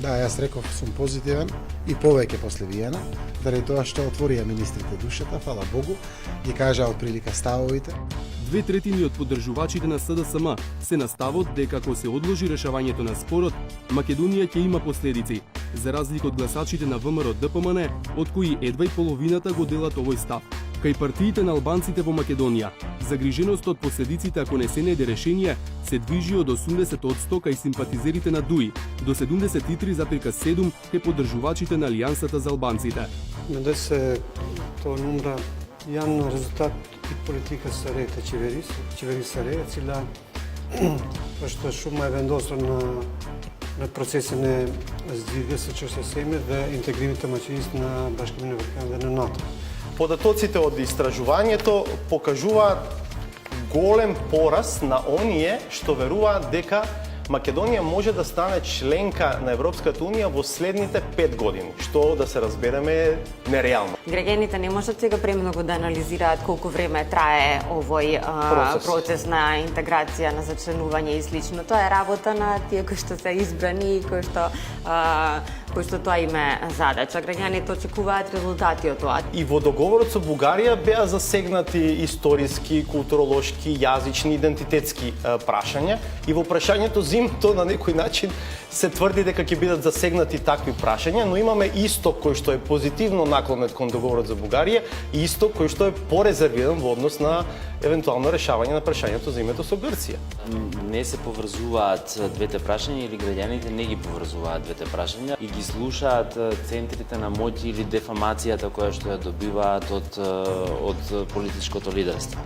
Да, јас реков сум позитивен и повеќе после Виена, заради тоа што отворија министрите душата, фала Богу, ги кажа од прилика ставовите. 2/3 од поддржувачите на СДСМ се на ставот дека ако се одложи решавањето на спорот, Македонија ќе има последици, за разлика од гласачите на ВМРО ДПМН, од кои едва и половината го делат овој став. Кај партиите на албанците во Македонија, загриженост од последиците ако не се најде решение се движи од 80% кај симпатизерите на ДУИ, до 73,7% кај поддржувачите на Алијансата за албанците. Меѓу се тоа numra janë rezultat i politikës së re të qeverisë së re, e cila është shumë e vendosur në procesin e zgjidhjes së çështjes së Semrit dhe integrimit të Maqedonisë në Bashkimin Evropian dhe në НАТО. Податоците од истражувањето покажуваат голем пораст на оние што веруваат дека Македонија може да стане членка на Европската унија во следните 5 години, што да се разбереме е нереално. Граѓаните не можат сега премногу да анализираат колку време трае овој процес на интеграција, на зачленување и слично. Тоа е работа на тие кои што се избрани и кои што тоа им е задача. Граѓаните очекуваат резултати од тоа. И во договорот со Бугарија беа засегнати историски, културолошки, јазични, идентитетски прашања и во прашањето зимто на некој начин се тврди дека ќе бидат засегнати такви прашања, но имаме Исток кој што е позитивно наклонет кон договорот за Бугарија и Исток кој што е порезервиран во однос на евентуално решавање на прашањето за името со Грција. Не се поврзуваат двете прашања или граѓаните не ги поврзуваат двете прашања и ги слушаат центрите на моќ или дефамацијата која што ја добиваат од политичкото лидерство.